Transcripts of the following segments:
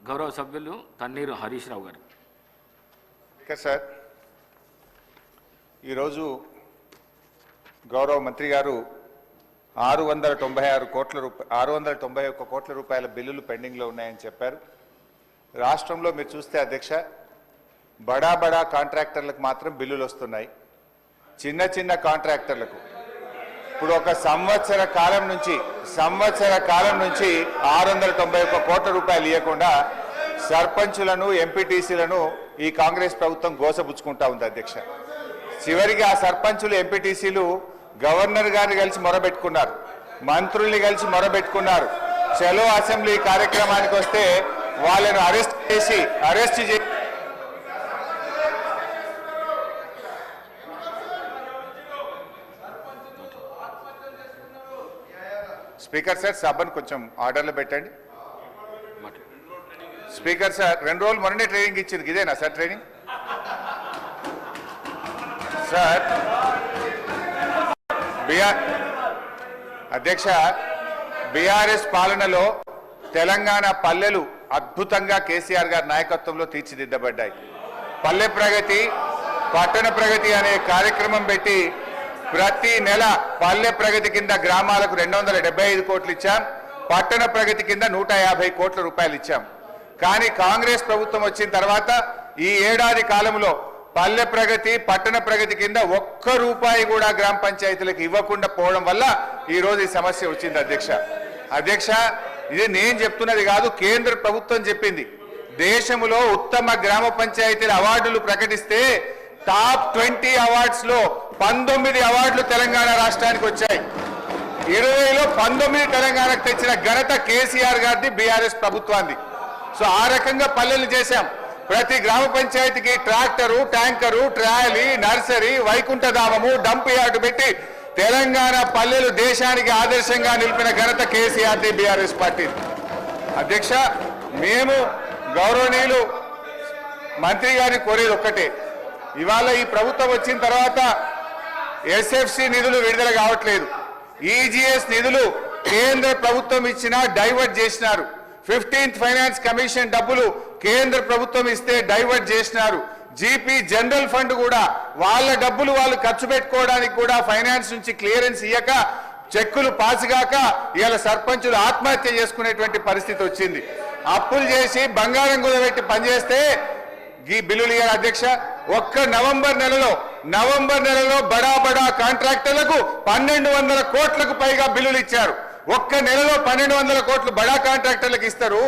గౌరవ సభ్యులు తన్నీరు హరీష్ రావు గారు. సార్, ఈరోజు గౌరవ మంత్రి గారు 691 కోట్ల రూపాయల బిల్లులు పెండింగ్లో ఉన్నాయని చెప్పారు. రాష్ట్రంలో మీరు చూస్తే అధ్యక్ష, బడా కాంట్రాక్టర్లకు మాత్రం బిల్లులు వస్తున్నాయి. చిన్న కాంట్రాక్టర్లకు ఇప్పుడు ఒక సంవత్సర కాలం నుంచి 691 కోట్ల రూపాయలు ఇవ్వకుండా సర్పంచులను, ఎంపీటీసీలను ఈ కాంగ్రెస్ ప్రభుత్వం గోసపుచ్చుకుంటా ఉంది అధ్యక్ష. చివరికి ఆ సర్పంచులు, ఎంపీటీసీలు గవర్నర్ గారిని కలిసి మొరబెట్టుకున్నారు, మంత్రుల్ని కలిసి మొరబెట్టుకున్నారు. చలో అసెంబ్లీ కార్యక్రమానికి వస్తే వాళ్ళను అరెస్ట్ చేసి స్పీకర్ సార్, సభను కొంచెం ఆర్డర్లో పెట్టండి. స్పీకర్ సార్, 2 రోజులు మొన్ననే ట్రైనింగ్ ఇచ్చింది, ఇదేనా సార్ ట్రైనింగ్? సార్ అధ్యక్ష, బీఆర్ఎస్ పాలనలో తెలంగాణ పల్లెలు అద్భుతంగా కేసీఆర్ గారి నాయకత్వంలో తీర్చిదిద్దబడ్డాయి. పల్లె ప్రగతి, పట్టణ ప్రగతి అనే కార్యక్రమం పెట్టి ప్రతి నెల పల్లె ప్రగతి కింద గ్రామాలకు 275 కోట్లు ఇచ్చాం, పట్టణ ప్రగతి కింద 150 కోట్ల రూపాయలు ఇచ్చాం. కానీ కాంగ్రెస్ ప్రభుత్వం వచ్చిన తర్వాత ఈ ఏడాది కాలంలో పల్లె ప్రగతి, పట్టణ ప్రగతి కింద 1 రూపాయి కూడా గ్రామ పంచాయతీలకు ఇవ్వకుండా పోవడం వల్ల ఈరోజు ఈ సమస్య వచ్చింది అధ్యక్ష. ఇది నేను చెప్తున్నది కాదు, కేంద్ర ప్రభుత్వం చెప్పింది. దేశంలో ఉత్తమ గ్రామ పంచాయతీల అవార్డులు ప్రకటిస్తే టాప్ 20 అవార్డ్స్ లో 19 అవార్డులు తెలంగాణ రాష్ట్రానికి వచ్చాయి. 20లో 19 తెలంగాణకు తెచ్చిన ఘనత కేసీఆర్ గారిది, బీఆర్ఎస్ ప్రభుత్వాన్ని. సో ఆ రకంగా పల్లెలు చేశాం. ప్రతి గ్రామ పంచాయతీకి ట్రాక్టరు, ట్యాంకరు, ట్రాలీ, నర్సరీ, వైకుంఠధామము, డంప్ యార్డు పెట్టి తెలంగాణ పల్లెలు దేశానికి ఆదర్శంగా నిలిపిన ఘనత కేసీఆర్ది, బీఆర్ఎస్ పార్టీ. అధ్యక్ష, మేము గౌరవనీయులు మంత్రి గారిని కోరేది ఒక్కటే, ఇవాళ ఈ ప్రభుత్వం వచ్చిన తర్వాత ఎస్ఎఫ్సి నిధులు విడుదల కావట్లేదు. ఈజీఎస్ నిధులు కేంద్ర ప్రభుత్వం ఇచ్చినా డైవర్ట్ చేసినారు. 15th ఫైనాన్స్ కమిషన్ డబ్బులు కేంద్ర ప్రభుత్వం ఇస్తే డైవర్ట్ చేసినారు. జీపీ జనరల్ ఫండ్ కూడా వాళ్ళ డబ్బులు వాళ్ళు ఖర్చు పెట్టుకోవడానికి కూడా ఫైనాన్స్ నుంచి క్లియరెన్స్ ఇయ్యక, చెక్కులు పాసుగాక ఇవాళ సర్పంచులు ఆత్మహత్య చేసుకునేటువంటి పరిస్థితి వచ్చింది. అప్పులు చేసి బంగారం కుదబెట్టి పనిచేస్తే ఈ బిల్లులు ఇయ్యారు అధ్యక్ష. ఒక్క నవంబర్ నెలలో బడా కాంట్రాక్టర్లకు 1200 కోట్లకు పైగా బిల్లులు ఇచ్చారు. ఒక్క నెలలో 1200 కోట్లు బడా కాంట్రాక్టర్లకు ఇస్తారు.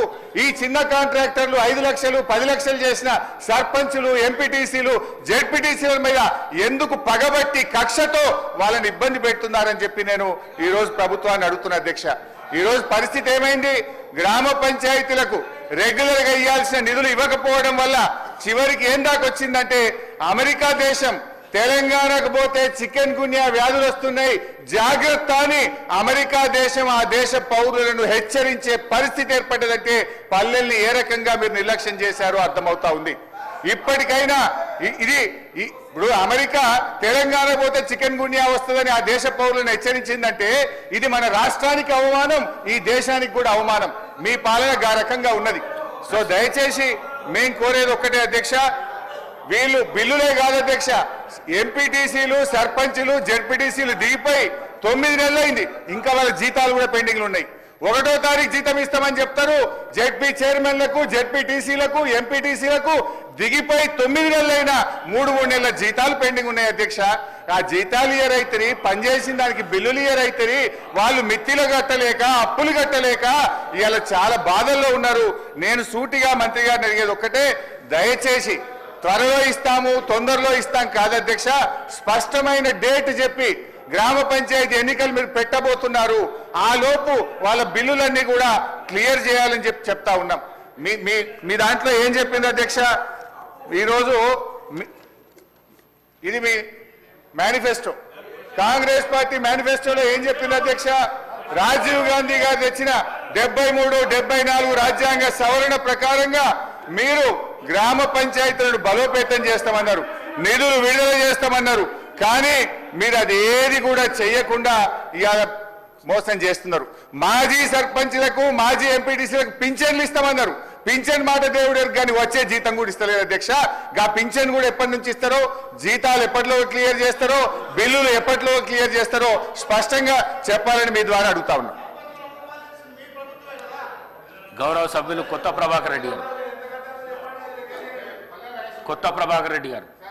ఈ చిన్న కాంట్రాక్టర్లు 5 లక్షలు 10 లక్షలు చేసిన సర్పంచులు, ఎంపీటీసీలు, జెడ్పీటీసీల మీద ఎందుకు పగబట్టి కక్షతో వాళ్ళని ఇబ్బంది పెడుతున్నారని చెప్పి నేను ఈ రోజు ప్రభుత్వాన్ని అడుగుతున్నా అధ్యక్ష. ఈ రోజు పరిస్థితి ఏమైంది? గ్రామ పంచాయతీలకు రెగ్యులర్ గా ఇవ్వాల్సిన నిధులు ఇవ్వకపోవడం వల్ల చివరికి ఏం దాకొచ్చిందంటే, అమెరికా దేశం తెలంగాణకు పోతే చికెన్ గున్యా వ్యాధులు వస్తున్నాయి, జాగ్రత్త అని అమెరికా దేశం ఆ దేశ పౌరులను హెచ్చరించే పరిస్థితి ఏర్పడ్డదంటే పల్లెల్ని ఏ రకంగా మీరు నిర్లక్ష్యం చేశారో అర్థమవుతా ఉంది. ఇప్పటికైనా ఇప్పుడు అమెరికా తెలంగాణ పోతే చికెన్ గున్యా వస్తుందని ఆ దేశ పౌరులను హెచ్చరించిందంటే ఇది మన రాష్ట్రానికి అవమానం, ఈ దేశానికి కూడా అవమానం. మీ పాలన ఆ రకంగా ఉన్నది. సో దయచేసి మేము కోరేది ఒక్కటే అధ్యక్ష, వీళ్ళు బిల్లులే కాదు అధ్యక్ష, ఎంపీటీసీలు, సర్పంచులు, జెడ్పీటీసీలు దిగిపోయి 9 నెలలైంది, ఇంకా వాళ్ళ జీతాలు కూడా పెండింగ్లు ఉన్నాయి. 1వ తారీఖు జీతం ఇస్తామని చెప్తారు. జెడ్పీ చైర్మన్లకు, జెడ్పీటీసీలకు, ఎంపీటీసీలకు దిగిపోయి 9 నెలలైనా 3 నెలల జీతాలు పెండింగ్ ఉన్నాయి అధ్యక్ష. ఆ జీతాలు ఇయరైతే, పనిచేసిన దానికి బిల్లులు ఇయరైతే, వాళ్ళు మిత్తిలు కట్టలేక, అప్పులు కట్టలేక ఇవాళ చాలా బాధల్లో ఉన్నారు. నేను సూటిగా మంత్రి గారిని అడిగేది ఒక్కటే, దయచేసి త్వరలో ఇస్తాము, తొందరలో ఇస్తాం కాదు అధ్యక్ష, స్పష్టమైన డేట్ చెప్పి గ్రామ పంచాయతీ ఎన్నికలు మీరు పెట్టబోతున్నారు, ఆ లోపు వాళ్ళ బిల్లులన్నీ కూడా క్లియర్ చేయాలని చెప్తా ఉన్నాం. మీ దాంట్లో ఏం చెప్పింది అధ్యక్ష? ఈరోజు ఇది మీ మేనిఫెస్టో, కాంగ్రెస్ పార్టీ మేనిఫెస్టోలో ఏం చెప్పింది అధ్యక్ష? రాజీవ్ గాంధీ గారు తెచ్చిన 73, 74 రాజ్యాంగ సవరణ ప్రకారంగా మీరు గ్రామ పంచాయతీలను బలోపేతం చేస్తామన్నారు, నిధులు విడుదల చేస్తామన్నారు. కానీ మీరు అది ఏది కూడా చేయకుండా ఇవాళ మోసం చేస్తున్నారు. మాజీ సర్పంచ్లకు, మాజీ ఎంపీటీసీలకు పింఛన్లు ఇస్తామన్నారు, పింఛన్ మాట దేవుడు కానీ వచ్చే జీతం కూడా ఇస్తలేదు అధ్యక్ష. గా పింఛన్ కూడా ఎప్పటి నుంచి ఇస్తారో, జీతాలు ఎప్పటిలో క్లియర్ చేస్తారో, బిల్లులు ఎప్పటిలో క్లియర్ చేస్తారో స్పష్టంగా చెప్పాలని మీ ద్వారా అడుగుతా ఉన్నా. గౌరవ సభ్యులు కొత్త ప్రభాకర్ రెడ్డి గారు.